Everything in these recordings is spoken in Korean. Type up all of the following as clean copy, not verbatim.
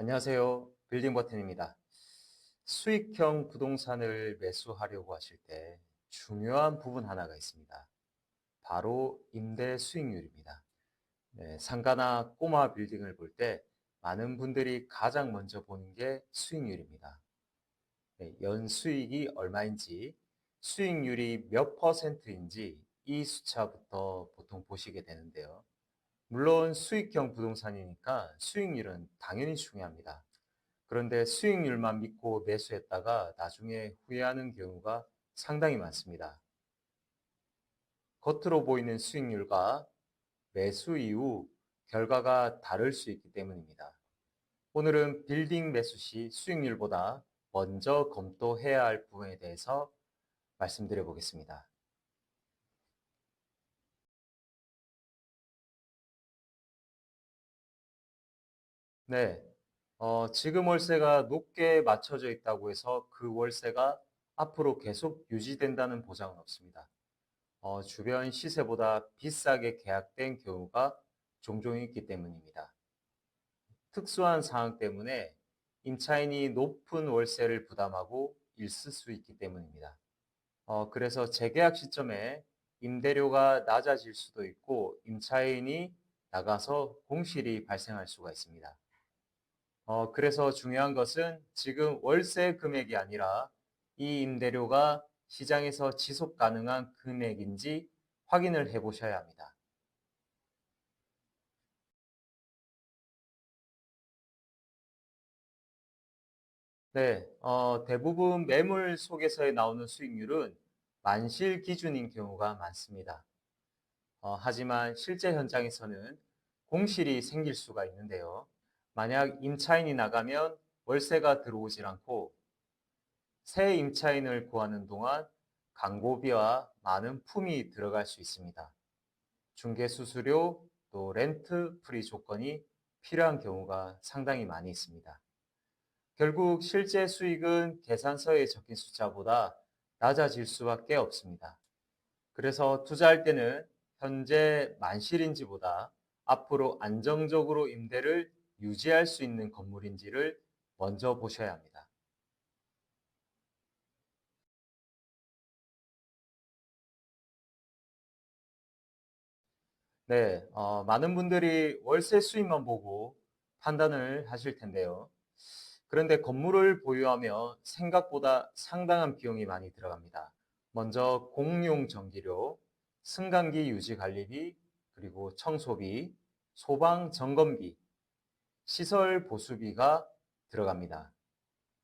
안녕하세요. 빌딩버튼입니다. 수익형 부동산을 매수하려고 하실 때 중요한 부분 하나가 있습니다. 바로 임대 수익률입니다. 네, 상가나 꼬마 빌딩을 볼 때 많은 분들이 가장 먼저 보는 게 수익률입니다. 네, 연 수익이 얼마인지, 수익률이 몇 퍼센트인지 이 숫자부터 보통 보시게 되는데요. 물론 수익형 부동산이니까 수익률은 당연히 중요합니다. 그런데 수익률만 믿고 매수했다가 나중에 후회하는 경우가 상당히 많습니다. 겉으로 보이는 수익률과 매수 이후 결과가 다를 수 있기 때문입니다. 오늘은 빌딩 매수 시 수익률보다 먼저 검토해야 할 부분에 대해서 말씀드려 보겠습니다. 네, 지금 월세가 높게 맞춰져 있다고 해서 그 월세가 앞으로 계속 유지된다는 보장은 없습니다. 주변 시세보다 비싸게 계약된 경우가 종종 있기 때문입니다. 특수한 상황 때문에 임차인이 높은 월세를 부담하고 있을 수 있기 때문입니다. 그래서 재계약 시점에 임대료가 낮아질 수도 있고 임차인이 나가서 공실이 발생할 수가 있습니다. 그래서 중요한 것은 지금 월세 금액이 아니라 이 임대료가 시장에서 지속 가능한 금액인지 확인을 해 보셔야 합니다. 네, 대부분 매물 속에서 나오는 수익률은 만실 기준인 경우가 많습니다. 하지만 실제 현장에서는 공실이 생길 수가 있는데요. 만약 임차인이 나가면 월세가 들어오질 않고 새 임차인을 구하는 동안 광고비와 많은 품이 들어갈 수 있습니다. 중개 수수료, 또 렌트 프리 조건이 필요한 경우가 상당히 많이 있습니다. 결국 실제 수익은 계산서에 적힌 숫자보다 낮아질 수밖에 없습니다. 그래서 투자할 때는 현재 만실인지보다 앞으로 안정적으로 임대를 유지할 수 있는 건물인지를 먼저 보셔야 합니다. 네, 많은 분들이 월세 수입만 보고 판단을 하실 텐데요. 그런데 건물을 보유하며 생각보다 상당한 비용이 많이 들어갑니다. 먼저 공용 전기료, 승강기 유지 관리비, 그리고 청소비, 소방 점검비, 시설 보수비가 들어갑니다.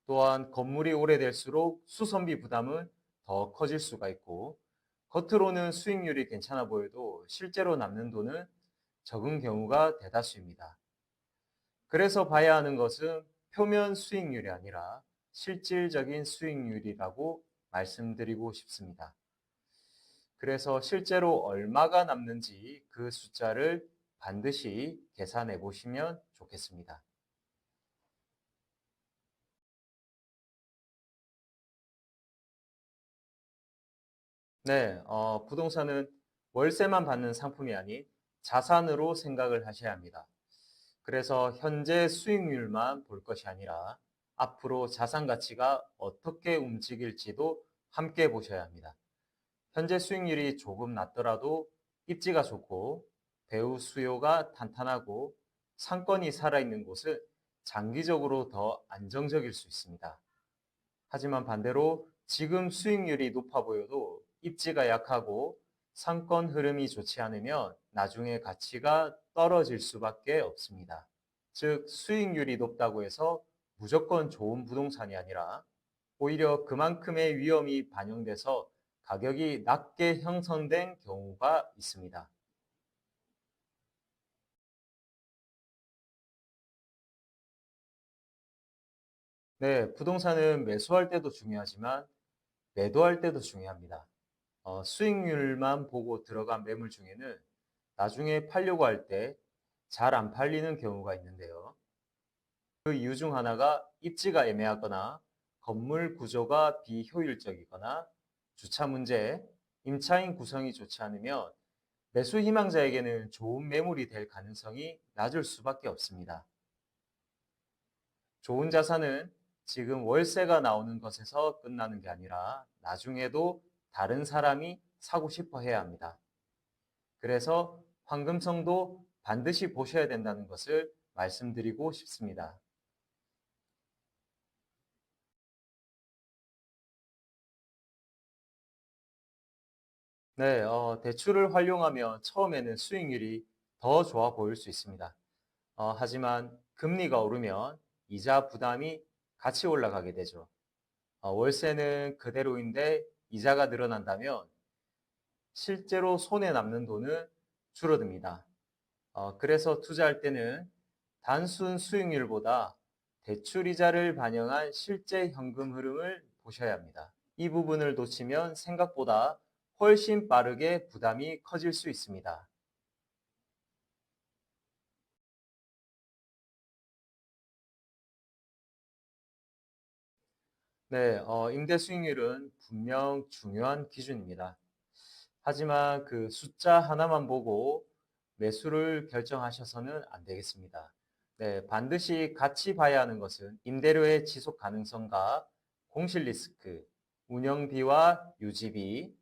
또한 건물이 오래될수록 수선비 부담은 더 커질 수가 있고, 겉으로는 수익률이 괜찮아 보여도 실제로 남는 돈은 적은 경우가 대다수입니다. 그래서 봐야 하는 것은 표면 수익률이 아니라 실질적인 수익률이라고 말씀드리고 싶습니다. 그래서 실제로 얼마가 남는지 그 숫자를 반드시 계산해 보시면 좋겠습니다. 네, 부동산은 월세만 받는 상품이 아닌 자산으로 생각을 하셔야 합니다. 그래서 현재 수익률만 볼 것이 아니라 앞으로 자산 가치가 어떻게 움직일지도 함께 보셔야 합니다. 현재 수익률이 조금 낮더라도 입지가 좋고 배우 수요가 탄탄하고 상권이 살아있는 곳은 장기적으로 더 안정적일 수 있습니다. 하지만 반대로 지금 수익률이 높아 보여도 입지가 약하고 상권 흐름이 좋지 않으면 나중에 가치가 떨어질 수밖에 없습니다. 즉, 수익률이 높다고 해서 무조건 좋은 부동산이 아니라 오히려 그만큼의 위험이 반영돼서 가격이 낮게 형성된 경우가 있습니다. 네, 부동산은 매수할 때도 중요하지만 매도할 때도 중요합니다. 수익률만 보고 들어간 매물 중에는 나중에 팔려고 할 때 잘 안 팔리는 경우가 있는데요. 그 이유 중 하나가 입지가 애매하거나 건물 구조가 비효율적이거나 주차 문제, 임차인 구성이 좋지 않으면 매수 희망자에게는 좋은 매물이 될 가능성이 낮을 수밖에 없습니다. 좋은 자산은 지금 월세가 나오는 것에서 끝나는 게 아니라 나중에도 다른 사람이 사고 싶어 해야 합니다. 그래서 황금성도 반드시 보셔야 된다는 것을 말씀드리고 싶습니다. 네, 대출을 활용하면 처음에는 수익률이 더 좋아 보일 수 있습니다. 하지만 금리가 오르면 이자 부담이 같이 올라가게 되죠. 월세는 그대로인데 이자가 늘어난다면 실제로 손에 남는 돈은 줄어듭니다. 그래서 투자할 때는 단순 수익률보다 대출 이자를 반영한 실제 현금 흐름을 보셔야 합니다. 이 부분을 놓치면 생각보다 훨씬 빠르게 부담이 커질 수 있습니다. 네, 임대 수익률은 분명 중요한 기준입니다. 하지만 그 숫자 하나만 보고 매수를 결정하셔서는 안 되겠습니다. 네, 반드시 같이 봐야 하는 것은 임대료의 지속 가능성과 공실 리스크, 운영비와 유지비,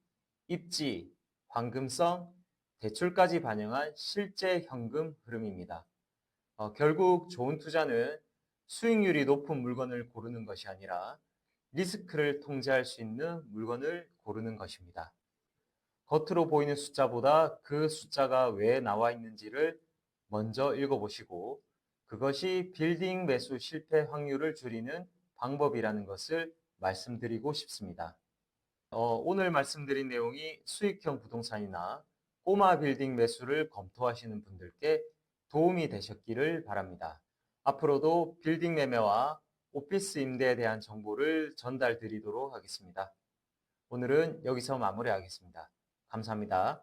입지, 황금성, 대출까지 반영한 실제 현금 흐름입니다. 결국 좋은 투자는 수익률이 높은 물건을 고르는 것이 아니라 리스크를 통제할 수 있는 물건을 고르는 것입니다. 겉으로 보이는 숫자보다 그 숫자가 왜 나와 있는지를 먼저 읽어보시고 그것이 빌딩 매수 실패 확률을 줄이는 방법이라는 것을 말씀드리고 싶습니다. 오늘 말씀드린 내용이 수익형 부동산이나 꼬마 빌딩 매수를 검토하시는 분들께 도움이 되셨기를 바랍니다. 앞으로도 빌딩 매매와 오피스 임대에 대한 정보를 전달 드리도록 하겠습니다. 오늘은 여기서 마무리하겠습니다. 감사합니다.